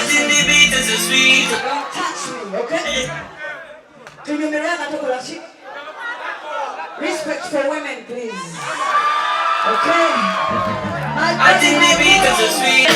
think the beat is so sweet. Don't touch me, okay? Tunyumirana tuko la chini. Respect for women, please. Okay? I think the beat is so sweet.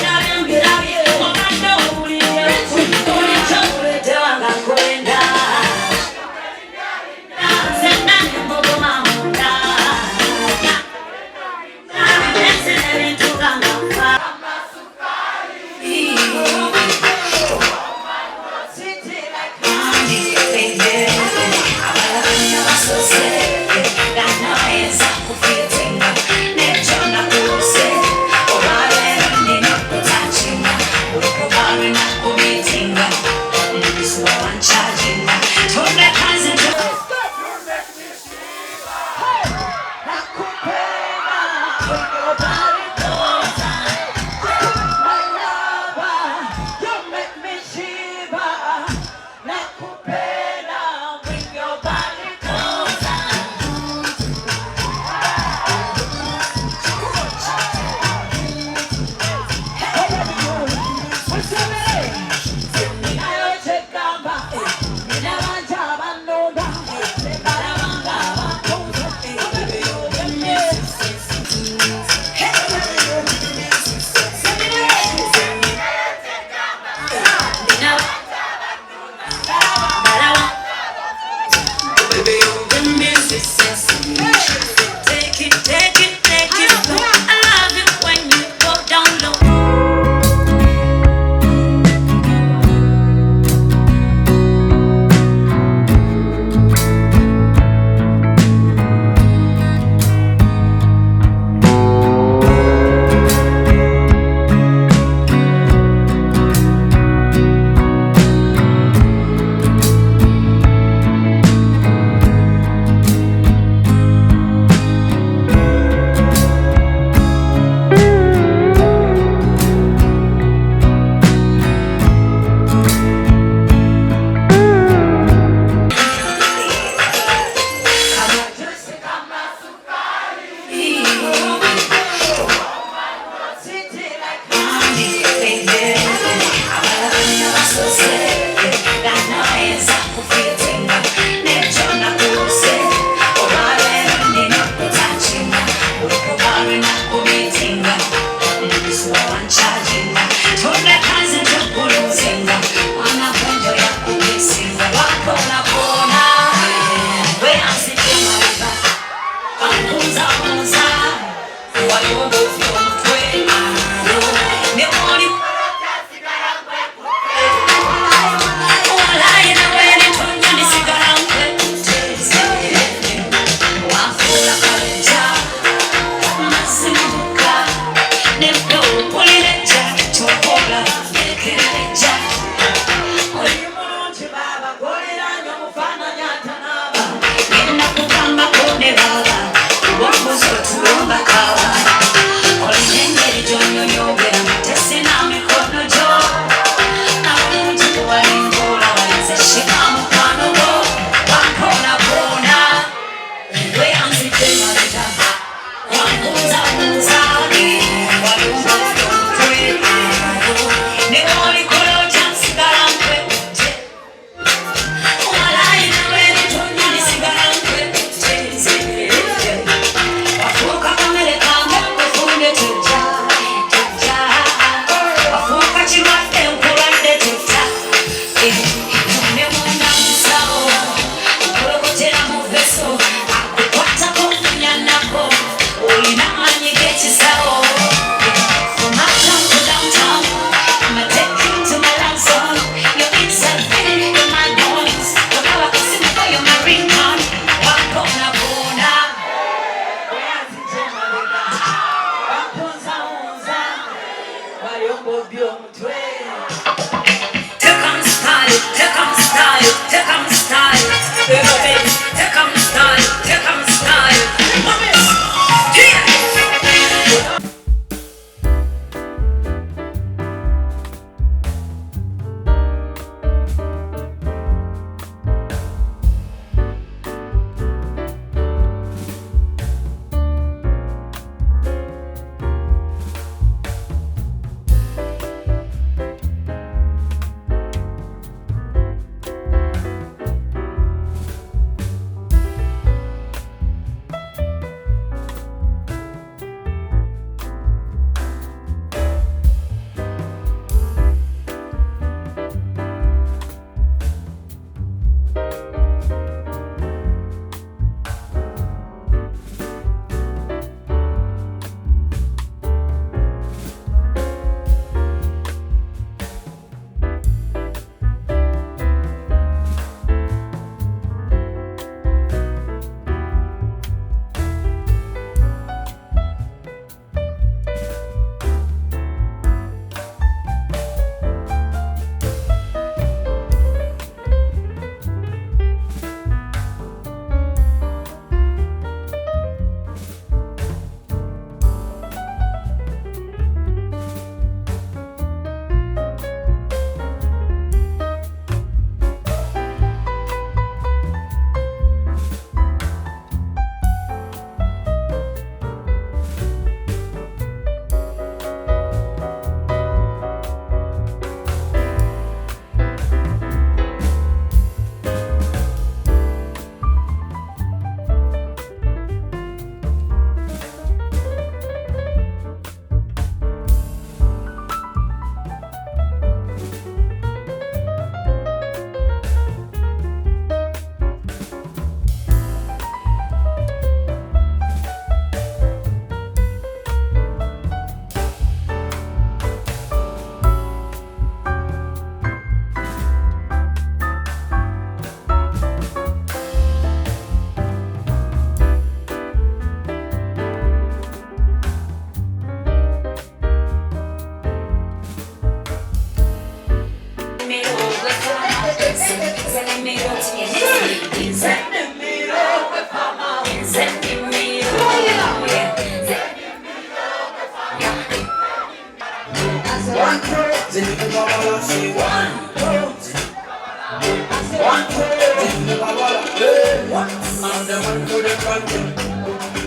I'm the one for the content.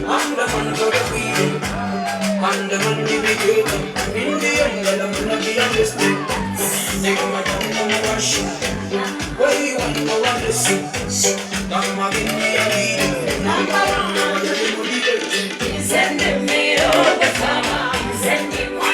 I'm the one for the feeling. I'm the one to be good. In the end, I'm gonna be understood. Take my time, I'm rushing. Where you want to run the scene? Come on, give me a lead. Number one, send me over the farmer. Send me one.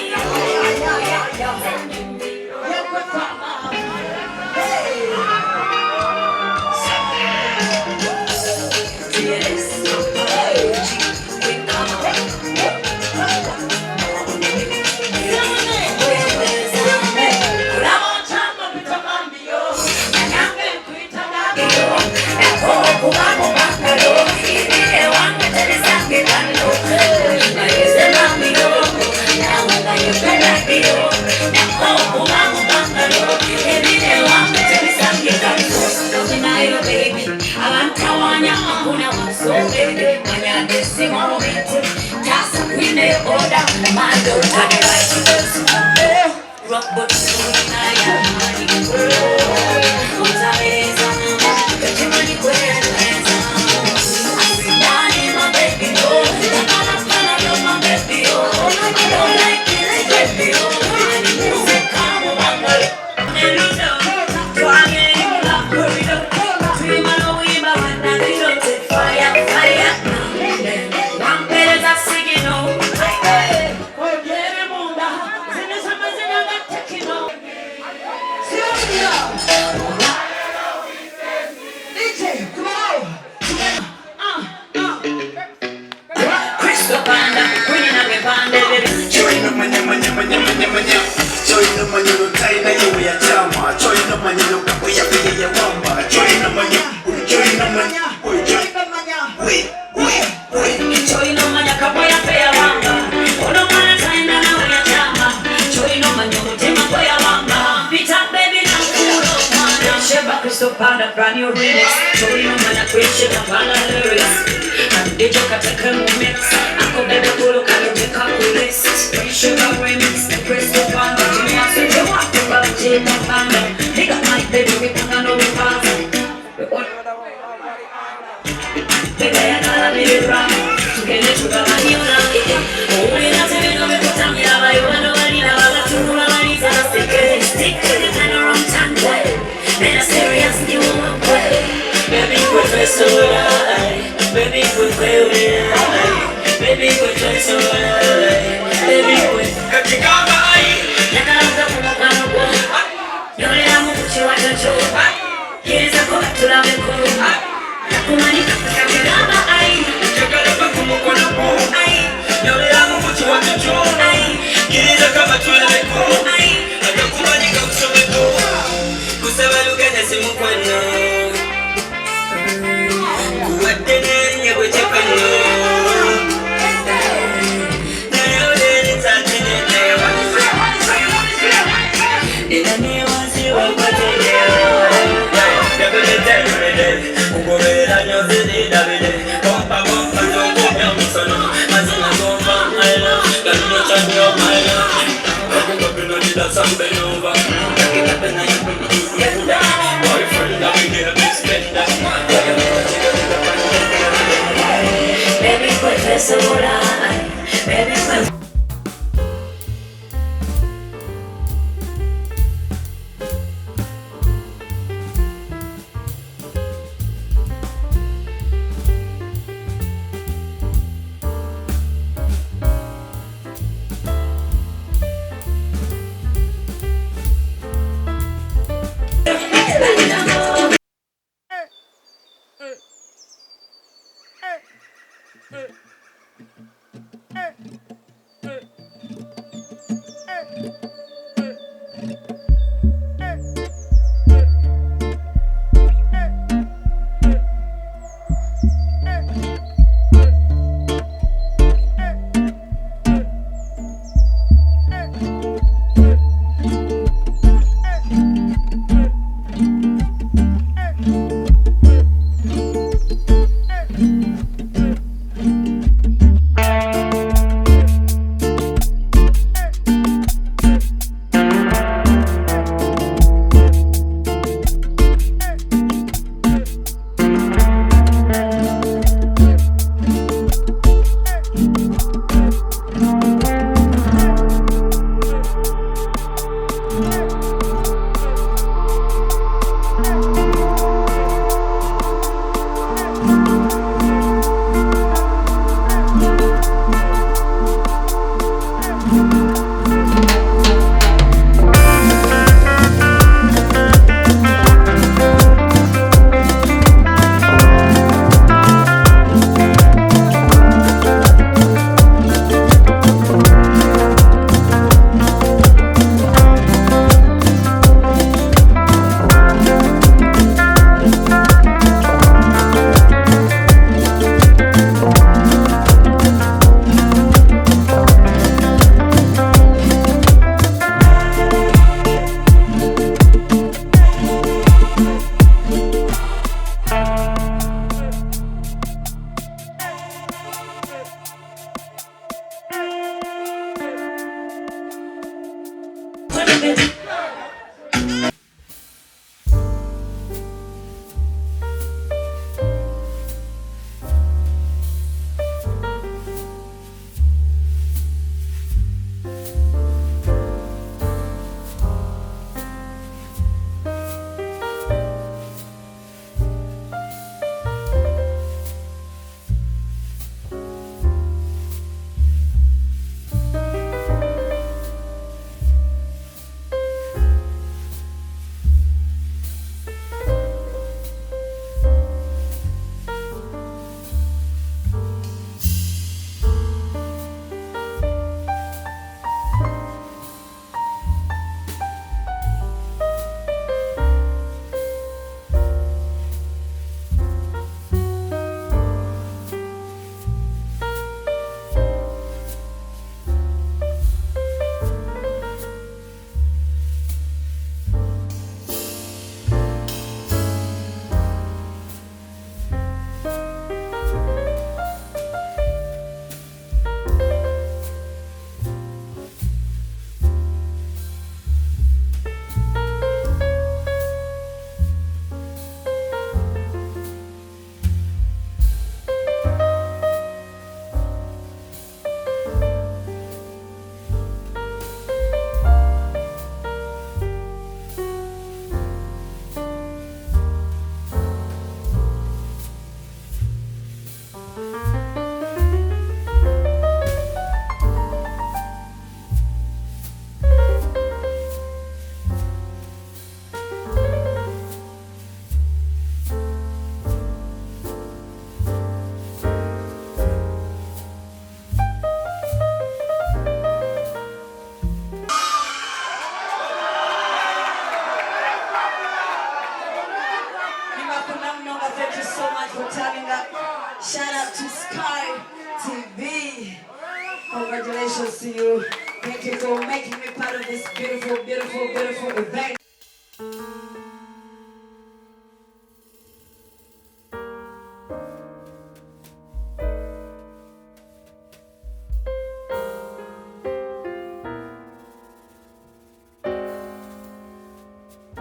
Brand new remix, showing you my appreciation of all the lyrics. And they joke at a moment. I could never go look at the calculus. Sugar remix, the crystal band. You want to do what you want to do, man. They got my baby, we can't know the past. They got a little ram. To get it to the money, you know it. Oh, we don't have to know it, but I'm here. I want to know what to do. I need to stick to the kind of wrong time. Man, I'm serious, you won't play. Baby, we're so high. Baby, we're way high. Baby, we're so high. Baby, we're like I love the woman. You only have to put you on the show. Here's a coat to love and cool. La kumani kaka kama ai. Chakala pakumu kwa napo. You only have to put you on the show. Here's a kama to love and cool. La kumani kaka kama cool. Sabaluga simu kwano kuwatene nyego chapano nayo deni tatene newa inani wasi wapatene Dabele temede ukobela nyozede dabele Kompa kompa zongo myamusono Mazina kompa maila Kanyo chanyo maila Kapino nida sambenova Kakitapena yipuna boyfriend, I'll be here, big spend that. Baby, put so high. Baby, put Congratulations to you. Thank you for making me part of this beautiful, beautiful, beautiful event.